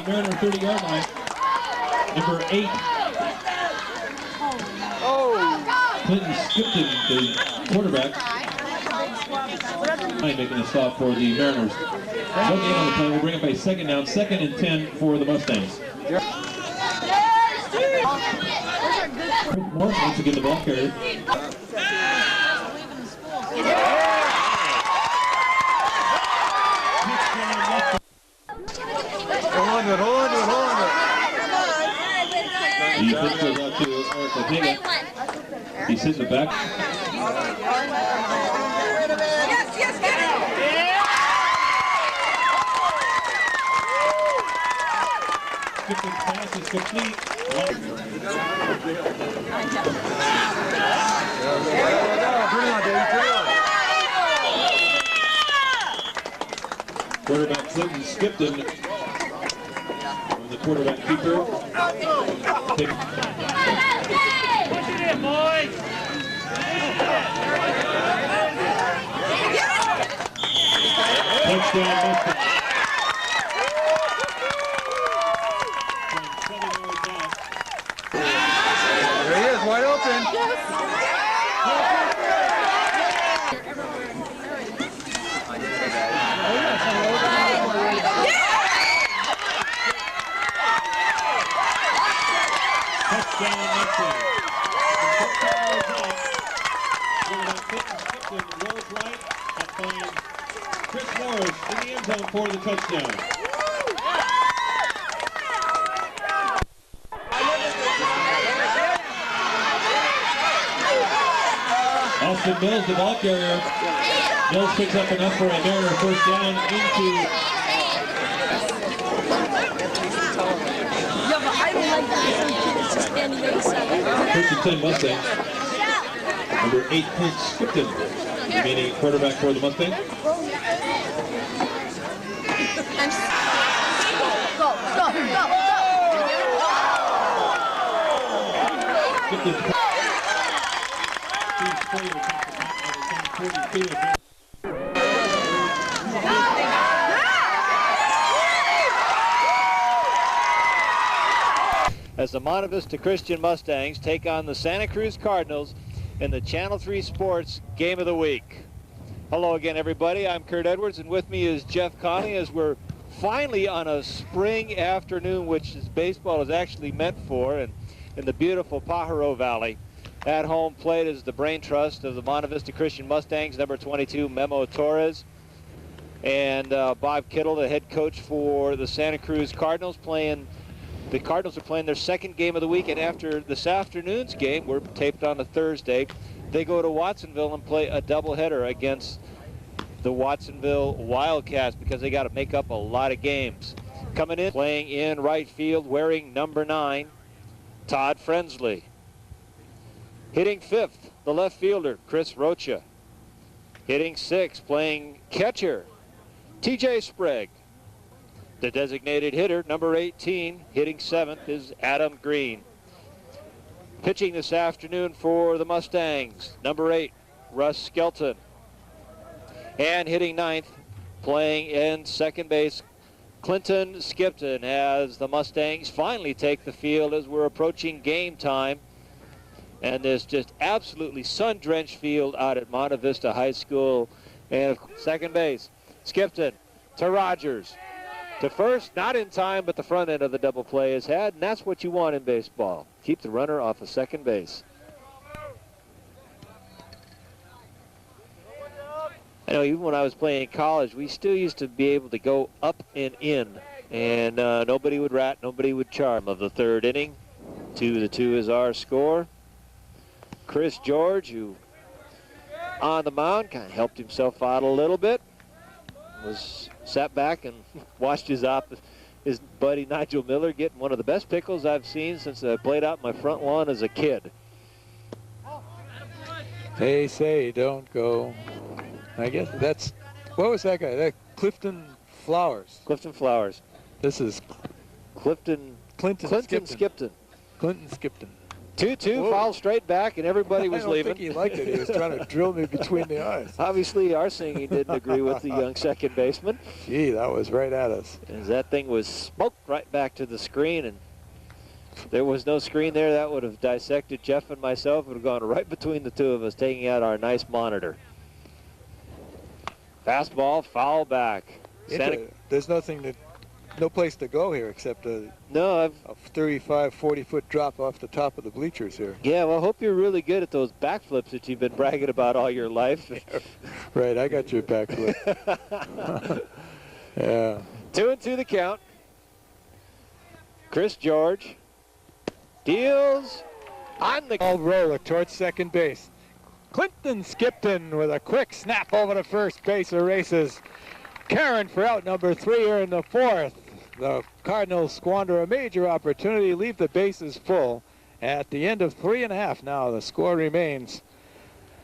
Mariner 30-yard line. Number 8. Clinton Skipton, the quarterback. Making a stop for the Mariners. No gain on the play. We'll bring up a second down. 2nd and 10 for the Mustangs. Morris wants to get the ball carrier. Hold on. The pitch goes out to Ortega. He sits it back. Yes, get it! Skipton's pass is complete. Quarterback Clinton Skipton, the quarterback keeper. Push it in, boys! Touchdown, Mustangs. There he is, wide open. Touchdown, Mustangs. Skipton rolls right and finds Chris Morris in the end zone for the touchdown. Austin Mills, the ball carrier. Mills picks up enough for a Mariner first down into. Yeah, but I don't like that. Some kids just standing there. First and 10 Mustangs. Number 8, Clint Skipton, remaining quarterback for the Mustangs. Go. Skipton. As the Monte Vista Christian Mustangs take on the Santa Cruz Cardinals in the Channel 3 Sports Game of the Week. Hello again, everybody. I'm Kurt Edwards, and with me is Jeff Conley as we're finally on a spring afternoon, which is baseball is actually meant for, and in the beautiful Pajaro Valley. At home plate is the brain trust of the Monte Vista Christian Mustangs, number 22, Memo Torres, and Bob Kittle, the head coach for the Santa Cruz Cardinals, the Cardinals are playing their second game of the week, and after this afternoon's game, we're taped on a Thursday, they go to Watsonville and play a doubleheader against the Watsonville Wildcats because they got to make up a lot of games. Coming in, playing in right field, wearing number 9, Todd Frensley. Hitting 5th, the left fielder, Chris Rocha. Hitting 6th, playing catcher, TJ Sprague. The designated hitter, number 18, hitting 7th, is Adam Green. Pitching this afternoon for the Mustangs, number 8, Russ Skelton. And hitting 9th, playing in second base, Clinton Skipton, as the Mustangs finally take the field as we're approaching game time. And this just absolutely sun-drenched field out at Monte Vista High School. And second base, Skipton to Rogers. To first, not in time, but the front end of the double play is had, and that's what you want in baseball. Keep the runner off of second base. I know even when I was playing in college, we still used to be able to go up and in, and nobody would rat, nobody would charm. Of the third inning, 2-2 is our score. Chris George, who on the mound, kind of helped himself out a little bit, sat back and watched his buddy Nigel Miller getting one of the best pickles I've seen since I played out my front lawn as a kid. They say don't go. I guess that's, what was that guy? That Clifton Flowers. Clifton Flowers. This is Clinton Skipton. Skipton. Clinton Skipton. 2-2, foul straight back, and everybody was leaving. I don't think he liked it. He was trying to drill me between the eyes. Obviously, our singing didn't agree with the young second baseman. Gee, that was right at us. As that thing was smoked right back to the screen, and if there was no screen there, that would have dissected Jeff and myself. It would have gone right between the two of us, taking out our nice monitor. Fastball, foul back. There's no place to go here except a 35, 40-foot drop off the top of the bleachers here. Yeah, well, I hope you're really good at those backflips that you've been bragging about all your life. Right, I got your backflip. Yeah. 2-2 the count. Chris George deals on the ball roller towards second base. Clinton Skipton with a quick snap over to first base erases Karen for out number 3 here in the 4th. The Cardinals squander a major opportunity, leave the bases full at the end of 3.5. Now the score remains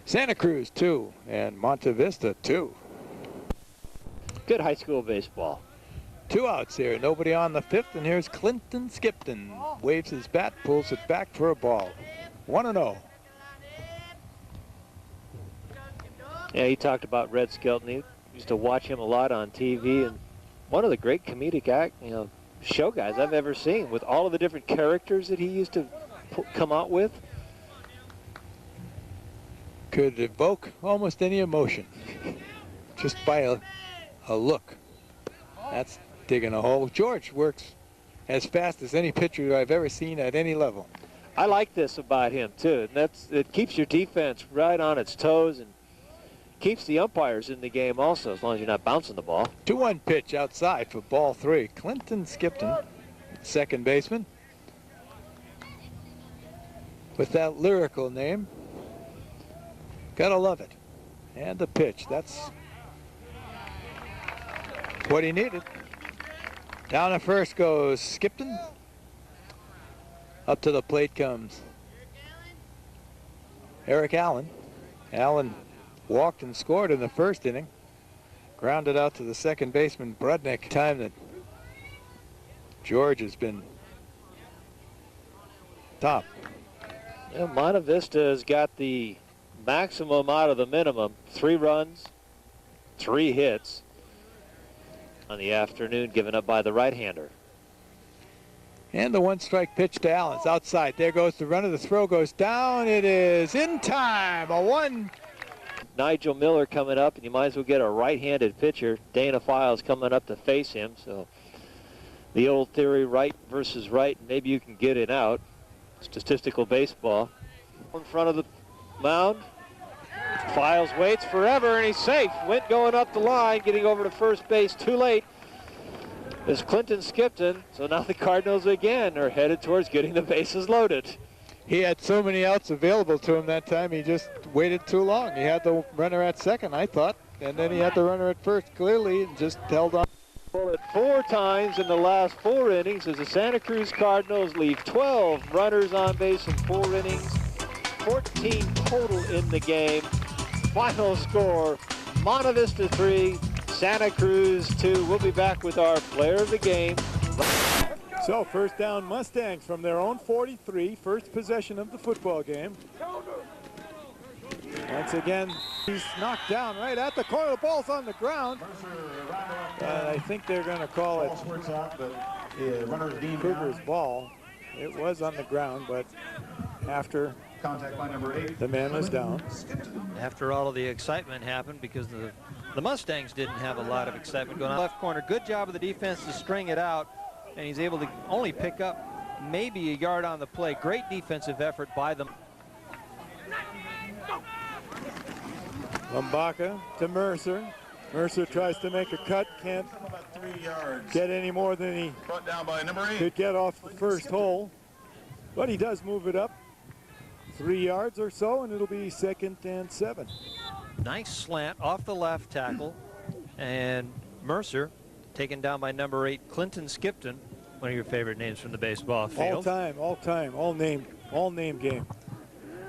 Santa Cruz 2 and Monte Vista 2. Good high school baseball. 2 outs here, nobody on the 5th, and here's Clinton Skipton. Waves his bat, pulls it back for a ball. 1-0. Yeah, he talked about Red Skelton. He used to watch him a lot on TV, and one of the great comedic show guys I've ever seen, with all of the different characters that he used to come out with. Could evoke almost any emotion just by a look. That's digging a hole. George works as fast as any pitcher I've ever seen at any level. I like this about him too, and it keeps your defense right on its toes and keeps the umpires in the game also, as long as you're not bouncing the ball. 2-1 pitch outside for ball 3. Clinton Skipton, second baseman, with that lyrical name. Gotta love it. And the pitch, that's what he needed. Down at first goes Skipton. Up to the plate comes Eric Allen. Allen walked and scored in the first inning. Grounded out to the second baseman, Brudnick. Time that George has been top. Yeah, Monte Vista has got the maximum out of the minimum. 3 runs, 3 hits on the afternoon, given up by the right-hander. And the 1-strike pitch to Allen. It's outside. There goes the runner. The throw goes down. It is in time. A 1. Nigel Miller coming up, and you might as well get a right-handed pitcher. Dana Files coming up to face him. So the old theory, right versus right, maybe you can get it out. Statistical baseball. In front of the mound. Files waits forever, and he's safe. Went going up the line, getting over to first base too late. Is Clinton Skipton. So now the Cardinals again are headed towards getting the bases loaded. He had so many outs available to him that time, he just waited too long. He had the runner at second, I thought, and then he had the runner at first clearly and just held on. Pulled it 4 times in the last 4 innings as the Santa Cruz Cardinals leave 12 runners on base in 4 innings. 14 total in the game. Final score, Monte Vista 3, Santa Cruz 2. We'll be back with our player of the game. So first down Mustangs from their own 43, first possession of the football game. Once again, he's knocked down right at the corner. The ball's on the ground. I think they're going to call it Kruger's ball. It was on the ground, but after contact by number 8, the man was down. After all of the excitement happened, because the Mustangs didn't have a lot of excitement going on. Left corner, good job of the defense to string it out, and he's able to only pick up maybe a yard on the play. Great defensive effort by them. Lumbaka to Mercer. Mercer tries to make a cut, can't get any more than he could get off the first hole, but he does move it up 3 yards or so, and it'll be 2nd and 7. Nice slant off the left tackle, and Mercer taken down by number 8, Clinton Skipton, one of your favorite names from the baseball field. All name game.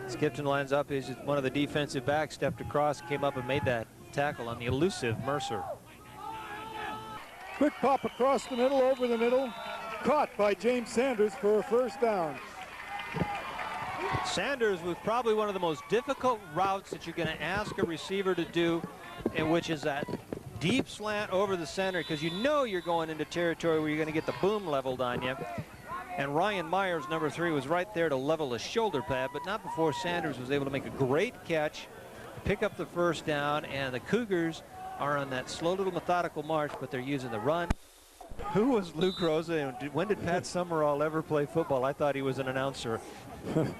Skipton lines up. He's one of the defensive backs, stepped across, came up and made that tackle on the elusive Mercer. Quick pop across the middle, over the middle, caught by James Sanders for a first down. Sanders was probably one of the most difficult routes that you're going to ask a receiver to do, and which is that deep slant over the center, because you know you're going into territory where you're going to get the boom leveled on you. And Ryan Myers, number 3, was right there to level a shoulder pad, but not before Sanders was able to make a great catch, pick up the first down, and the Cougars are on that slow little methodical march, but they're using the run. Who was Luke Rosa, and when did Pat Summerall ever play football? I thought he was an announcer in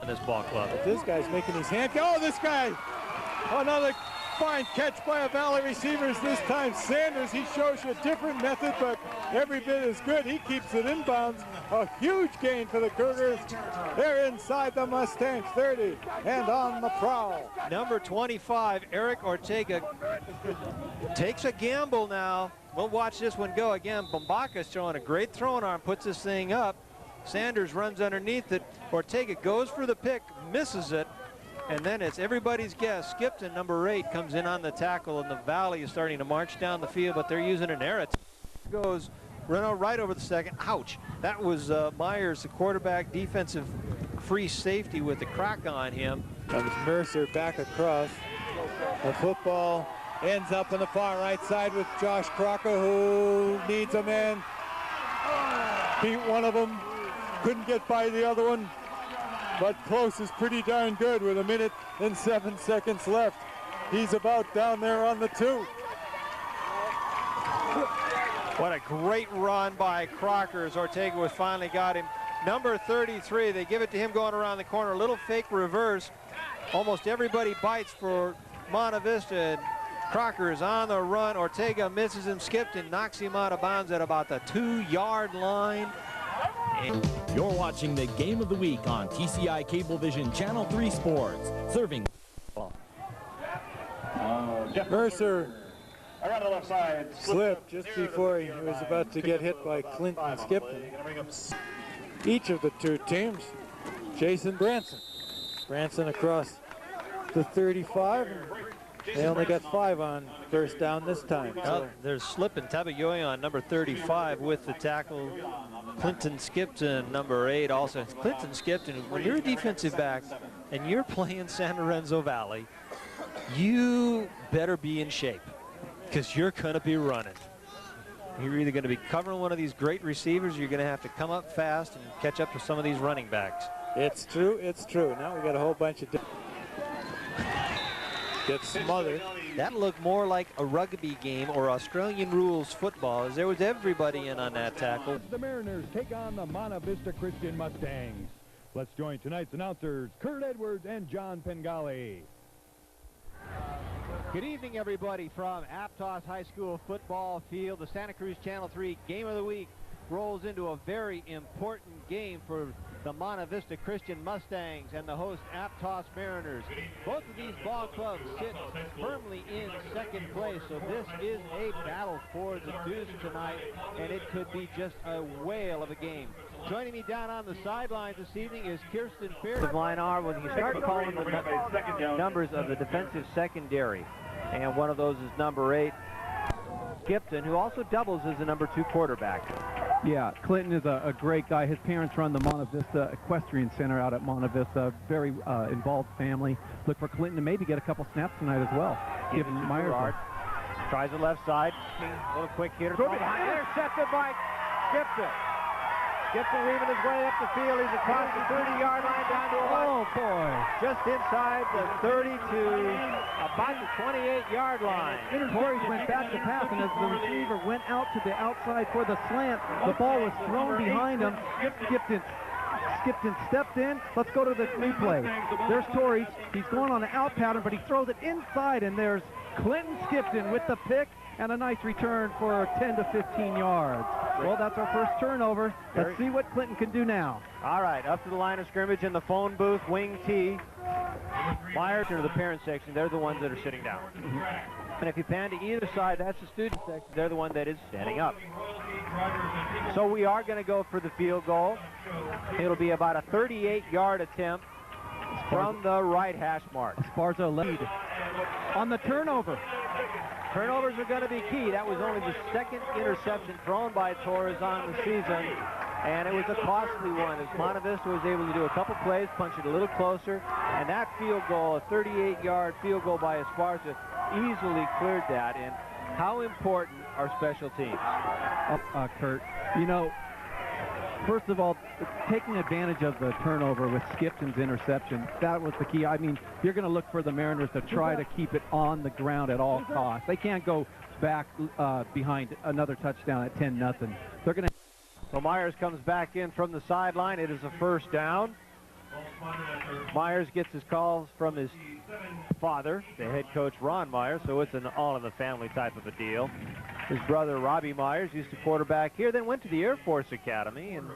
this ball club. But this guy's making his hand. Oh, this guy! Another fine catch by a Valley receivers this time. Sanders, he shows you a different method, but every bit as good. He keeps it inbounds. A huge gain for the Cougars. They're inside the Mustangs 30 and on the prowl. Number 25, Eric Ortega, takes a gamble now. We'll watch this one go again. Bombaka's throwing a great throwing arm, puts this thing up. Sanders runs underneath it. Ortega goes for the pick, misses it. And then it's everybody's guess. Skipton, number 8, comes in on the tackle, and the Valley is starting to march down the field, but they're using an error. Goes Renault right over the second. Ouch. That was Myers, the quarterback, defensive free safety with the crack on him. Comes Mercer back across. The football ends up on the far right side with Josh Crocker, who needs a man. Beat one of them. Couldn't get by the other one. But close is pretty darn good with 1 minute and 7 seconds left. He's about down there on the 2. What a great run by Crocker as Ortega was finally got him. Number 33, they give it to him going around the corner. A little fake reverse. Almost everybody bites for Monte Vista. And Crocker is on the run. Ortega misses him, skipped, and knocks him out of bounds at about the 2-yard line. You're watching the Game of the Week on TCI Cablevision Channel 3 Sports. Serving. Mercer Around the left side. slipped just before he was about to get hit by Clinton Skipton. Each of the 2 teams, Jason Branson. Branson across the 35. They only got 5 on first down this time. Well, there's slipping Tabayoya on number 35 with the tackle. Clinton Skipton, number 8, also. Clinton Skipton, when you're a defensive back and you're playing San Lorenzo Valley, you better be in shape because you're going to be running. You're either going to be covering one of these great receivers, or you're going to have to come up fast and catch up to some of these running backs. It's true, it's true. Now we got a whole bunch of gets smothered. That looked more like a rugby game or Australian rules football, as there was everybody in on that tackle. The Mariners take on the Monte Vista Christian Mustangs. Let's join tonight's announcers, Kurt Edwards and John Pengali. Good evening, everybody, from Aptos High School football field. The Santa Cruz Channel 3 Game of the Week rolls into a very important game for the Monte Vista Christian Mustangs and the host Aptos Mariners. Both of these ball clubs sit firmly in second place, so this is a battle for the deuce tonight, and it could be just a whale of a game. Joining me down on the sidelines this evening is Kirsten Fear. The line are when you start calling the numbers of the defensive secondary, and one of those is number 8, Skipton, who also doubles as the number 2 quarterback. Yeah, Clinton is a great guy. His parents run the Monte Vista Equestrian Center out at Monte Vista. Very involved family. Look for Clinton to maybe get a couple snaps tonight as well. Given Myers. Tries the left side. A little quick hitter. Intercepted by Skipton. Skipton weaving his way up the field. He's across the 30-yard line down to about, just inside the 30 to about the 28-yard line. Torres went back to pass, and as the receiver went out to the outside for the slant, the ball was thrown behind him. Skipton stepped in. Let's go to the replay. There's Torres. He's going on an out pattern, but he throws it inside, and there's Clinton Skipton with the pick and a nice return for 10 to 15 yards. Well, that's our first turnover. Let's see what Clinton can do now. All right, up to the line of scrimmage in the phone booth, wing T. Myers to the parent section. They're the ones that are sitting down. And if you pan to either side, that's the student section. They're the one that is standing up. So we are going to go for the field goal. It'll be about a 38-yard attempt from the right hash mark. Esparza lead on the turnover. Turnovers are going to be key. That was only the second interception thrown by Torres on the season. And it was a costly one as Monte Vista was able to do a couple plays, punch it a little closer, and that field goal, a 38-yard field goal by Esparza, easily cleared that. And how important are special teams? Kurt, you know, first of all, taking advantage of the turnover with Skipton's interception, that was the key. I mean, you're going to look for the Mariners to try to keep it on the ground at all costs. They can't go back behind another touchdown at 10-0. They're going to... So Myers comes back in from the sideline. It is a first down. Myers gets his calls from his father, the head coach Ron Myers, so it's an all-in-the-family type of a deal. His brother Robbie Myers used to quarterback here, then went to the Air Force Academy, and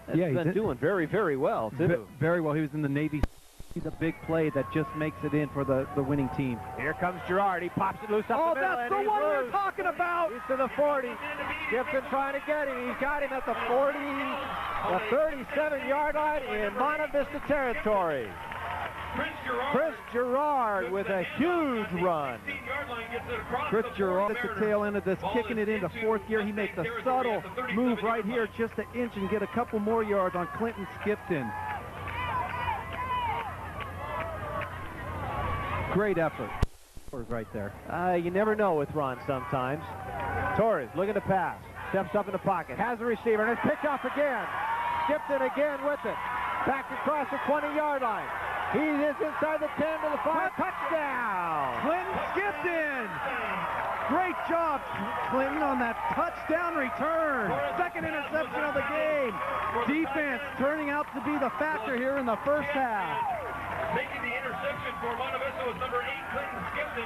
has been doing very, very well, too. Very well. He was in the Navy. He's a big play that just makes it in for the winning team. Here comes Girard. He pops it loose up the middle. Oh, that's the one we're talking about. He's to the 40. Skipton trying to get him. He's got him at the 40, the 37-yard line in Monte Vista territory. Chris Girard with a huge run. Chris Girard at the tail end of this, kicking it into fourth gear. He makes a subtle move right here, just an inch, and get a couple more yards on Clinton Skipton. Great effort. Right there. You never know with Ron sometimes. Torres looking to pass. Steps up in the pocket. Has the receiver, and it's picked off again. Skipton again with it. Back across the 20-yard line. He is inside the 10 to the 5. Touchdown! Clinton Skipton! Great job, Clinton, on that touchdown return. Second interception of the game. Defense turning out to be the factor here in the first half. Making the interception for Monte Vista was number 8, Clinton Skipton.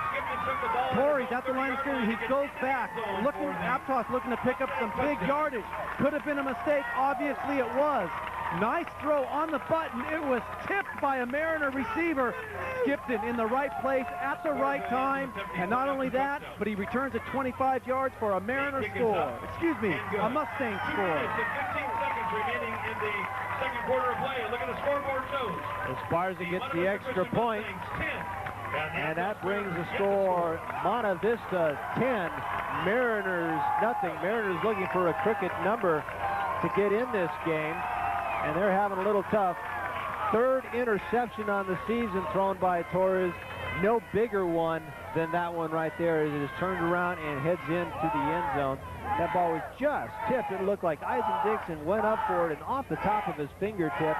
Skipton took the ball. Torres at the line of scrimmage. He goes back. Aptos looking to pick up some big yardage. Could have been a mistake. Obviously it was. Nice throw on the button. It was tipped by a Mariner receiver. Skipton in the right place at the right time. And not only that, but he returns it 25 yards for a Mariner score. Excuse me, a Mustang score. 15 seconds remaining in the second quarter of play. Look at the scoreboard shows. Esparza gets the extra point. And that brings the score Monte Vista 10, Mariners nothing. Mariners looking for a crooked number to get in this game. And they're having a little tough. Third interception on the season thrown by Torres. No bigger one than that one right there as it is turned around and heads into the end zone. That ball was just tipped. It looked like Eisen Dixon went up for it and off the top of his fingertips,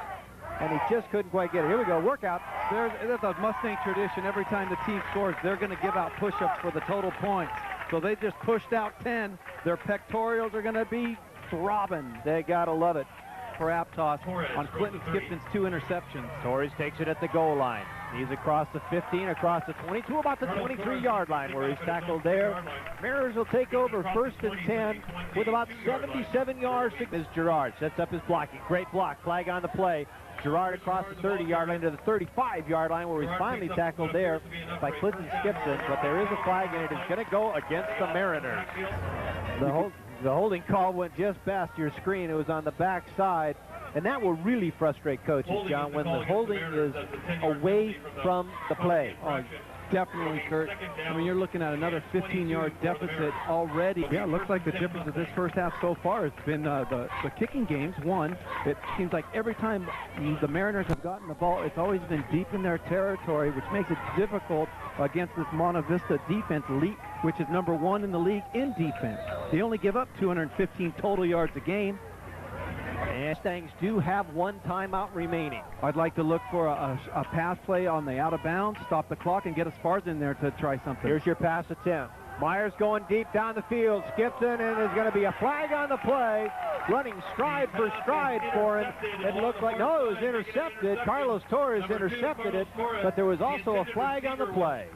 and he just couldn't quite get it. Here we go, workout. There's a Mustang tradition. Every time the team scores, they're going to give out push-ups for the total points. So they just pushed out 10. Their pectorials are going to be throbbing. They got to love it. For Aptos on Clinton Skipton's 2 interceptions. Torres takes it at the goal line. He's across the 15, across the 22, about the 23-yard line where he's tackled there. Mariners will take over first and 10 with about 77 yards. As Girard sets up his blocking. Great block. Flag on the play. Girard across the 30-yard line to the 35-yard line where he's finally tackled there by Clinton Skipton. But there is a flag, and it is going to go against the Mariners. The holding call went just past your screen. It was on the back side. And that will really frustrate coaches, John, when the holding is away from the play. Oh, definitely, Kurt. I mean, you're looking at another 15-yard deficit already. Yeah, it looks like the difference of this first half so far has been the kicking games. One, it seems like every time the Mariners have gotten the ball, it's always been deep in their territory, which makes it difficult against this Monte Vista defense, which is number 1 in the league in defense. They only give up 215 total yards a game. And Mustangs do have 1 timeout remaining. I'd like to look for a pass play on the out of bounds, stop the clock, and get Esparza in there to try something. Here's your pass attempt. Myers going deep down the field. Skipton, and there's going to be a flag on the play. Running stride for stride for him. It looked like, no, it was intercepted. Carlos Torres intercepted it, but there was also a flag on the play.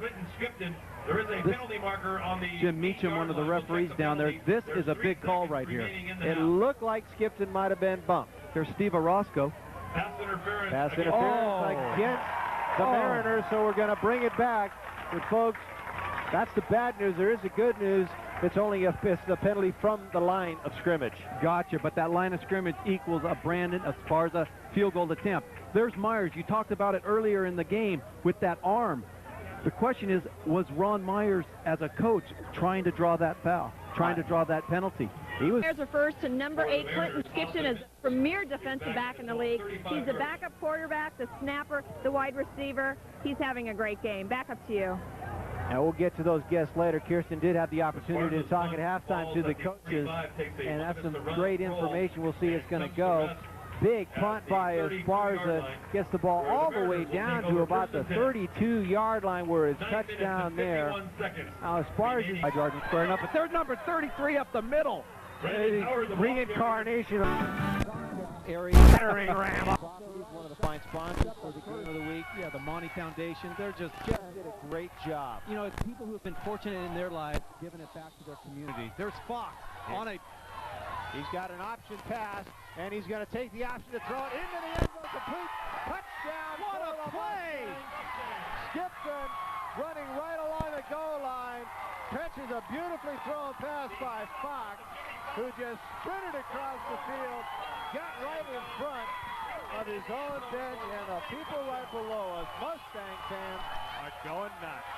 There is a penalty marker on the Jim Meacham, one of the referees down there. This is a big call right here. It looked like Skipton might have been bumped. Here's Steve Orozco. Pass interference. Pass interference against the Mariners, so we're going to bring it back. But folks, that's the bad news. There is the good news. It's only a penalty from the line of scrimmage. Gotcha, but that line of scrimmage equals a Brandon Esparza field goal attempt. There's Myers. You talked about it earlier in the game with that arm. The question is, was Ron Myers, as a coach, trying to draw that foul, trying to draw that penalty? There's refers to number 8, Clinton Skipton, as premier defensive back in the league. He's the backup quarterback, the snapper, the wide receiver. He's having a great game. Back up to you. Now we'll get to those guests later. Kirsten did have the opportunity to talk at halftime to the coaches, and that's some great information. We'll see it's going to go. Big punt by Esparza, gets the ball all the way down to about the 32-yard line where it's touchdown there. Now Esparza by Jordan squaring up, but there's number 33 up the middle. Reincarnation of area battering ram. He's one of the fine sponsors for the Game of the Week. Yeah, the Monty Foundation. They're just did a great job. You know, it's people who have been fortunate in their lives, giving it back to their community. There's Fox on a... He's got an option pass, and he's going to take the option to throw it into the end zone. Complete touchdown. What a play! Skipton running right along the goal line. Catches a beautifully thrown pass by Fox, who just sprinted across the field, got right in front of his own bench, and the people right below us, Mustang fans, are going nuts.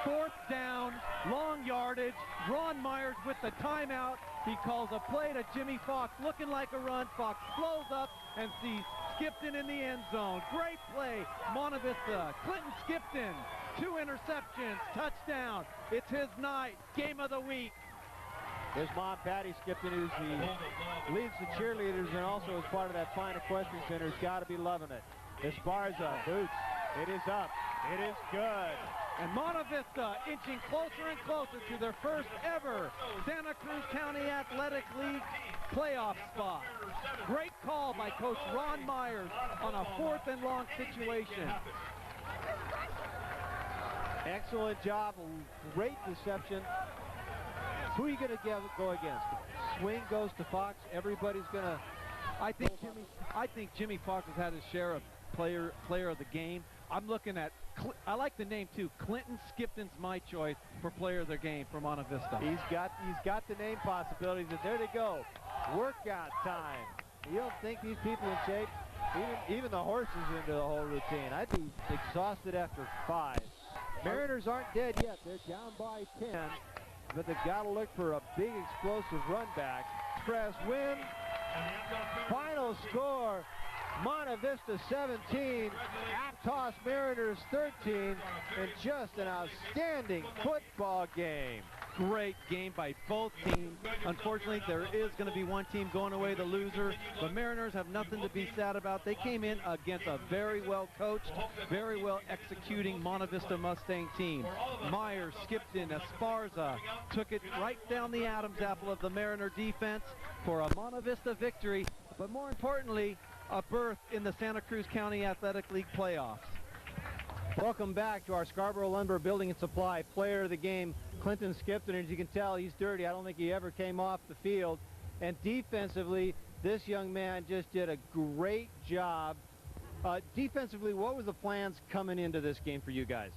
4th down, long yardage. Ron Myers with the timeout. He calls a play to Jimmy Fox, looking like a run. Fox blows up and sees Skipton in the end zone. Great play, Monte Vista. Clinton Skipton, 2 interceptions, touchdown. It's his night, Game of the Week. His mom, Patty Skipton, who leads the cheerleaders and also is part of that fine equestrian center, has got to be loving it. Esparza, boots. It is up. It is good. And Monte Vista inching closer and closer to their first ever Santa Cruz County Athletic League playoff spot. Great call by Coach Ron Myers on a 4th and long situation. Excellent job. Great deception. Who are you going to go against? Swing goes to Fox. Everybody's going to... I think Jimmy Fox has had his share of player of the game. I'm looking at, I like the name too. Clinton Skipton's my choice for player of the game for Monte Vista. He's got the name possibilities, and there they go. Workout time. You don't think these people in shape? Even the horses into the whole routine. I'd be exhausted after 5. Mariners aren't dead yet. They're down by 10, but they've got to look for a big explosive run back. Express win. Final score, Monte Vista 17, Aptos Mariners 13, and just an outstanding football game. Great game by both teams. Unfortunately, there is going to be one team going away the loser. The Mariners have nothing to be sad about. They came in against a very well coached, very well executing Monte Vista Mustang team. Myers, Skipton, Esparza took it right down the Adam's apple of the Mariner defense for a Monte Vista victory, but more importantly, a berth in the Santa Cruz County Athletic League playoffs. Welcome back to our Scarborough Lumber Building and Supply player of the game, Clinton Skipton. As you can tell, he's dirty. I don't think he ever came off the field. And defensively, this young man just did a great job. Defensively, what was the plans coming into this game for you guys?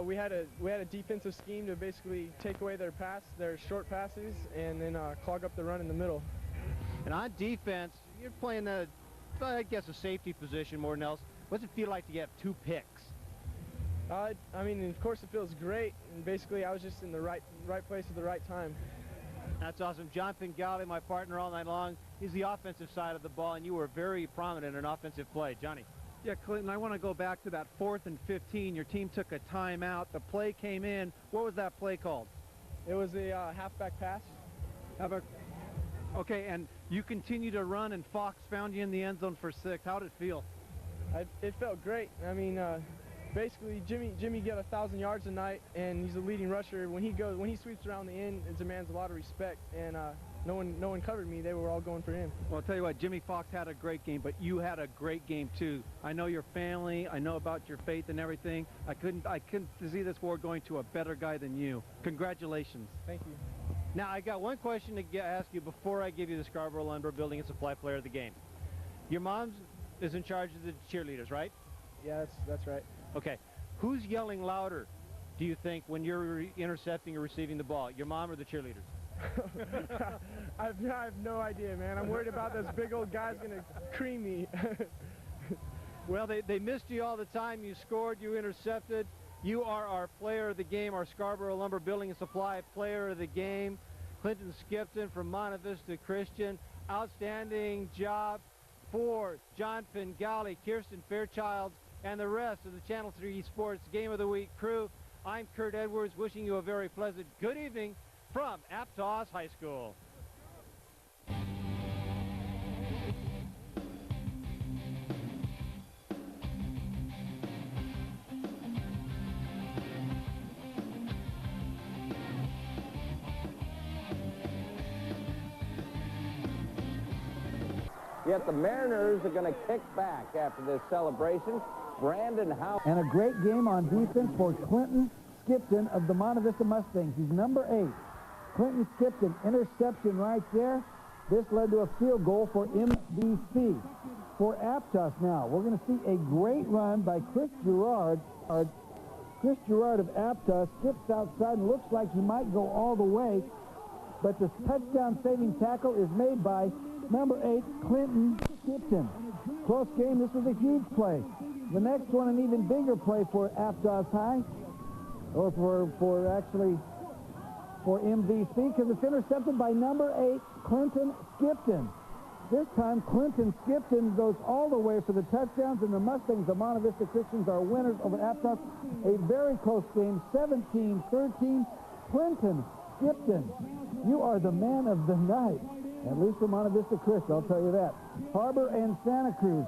We had a defensive scheme to basically take away their short passes, and then clog up the run in the middle. And on defense, you're playing I guess a safety position more than else. What's it feel like to get 2 picks? I mean, of course it feels great, and basically I was just in the right place at the right time. That's awesome. John Pingali, my partner all night long, he's the offensive side of the ball, and you were very prominent in offensive play. Johnny. Yeah, Clinton, I want to go back to that 4th and 15. Your team took a timeout. The play came in. What was that play called? It was a halfback pass. Okay, and you continue to run, and Fox found you in the end zone for 6. How did it feel? It felt great. I mean, basically Jimmy got 1,000 yards tonight, and he's a leading rusher. When he sweeps around the end, it demands a lot of respect, and no one covered me. They were all going for him. Well, I'll tell you what, Jimmy Fox had a great game, but you had a great game too. I know your family, I know about your faith and everything. I couldn't see this war going to a better guy than you. Congratulations. Thank you. Now, I got one question to ask you before I give you the Scarborough Lumber Building and Supply player of the game. Your mom is in charge of the cheerleaders, right? Yeah, that's right. Okay. Who's yelling louder, do you think, when you're intercepting or receiving the ball? Your mom or the cheerleaders? I have no idea, man. I'm worried about this big old guy's going to cream me. Well, they missed you all the time. You scored, you intercepted. You are our player of the game, our Scarborough Lumber Building and Supply player of the game. Clinton Skipton from Monte Vista Christian. Outstanding job for John Pengali, Kirsten Fairchild, and the rest of the Channel 3 Sports Game of the Week crew. I'm Kurt Edwards, wishing you a very pleasant good evening from Aptos High School. Yet the Mariners are going to kick back after this celebration. Brandon Howard. And a great game on defense for Clinton Skipton of the Monte Vista Mustangs. He's number 8. Clinton Skipton, interception right there. This led to a field goal for MVC. For Aptos now, we're going to see a great run by Chris Gerard. Chris Gerard of Aptos skips outside and looks like he might go all the way. But the touchdown-saving tackle is made by number 8, Clinton Skipton. Close game. This was a huge play. The next one, an even bigger play for Aptos High, or for MVC, because it's intercepted by number 8, Clinton Skipton. This time, Clinton Skipton goes all the way for the touchdowns, and the Mustangs of Monte Vista Christians are winners over Aptos. A very close game, 17-13. Clinton Skipton, you are the man of the night. At least for Monte Vista Christian, I'll tell you that. Harbor and Santa Cruz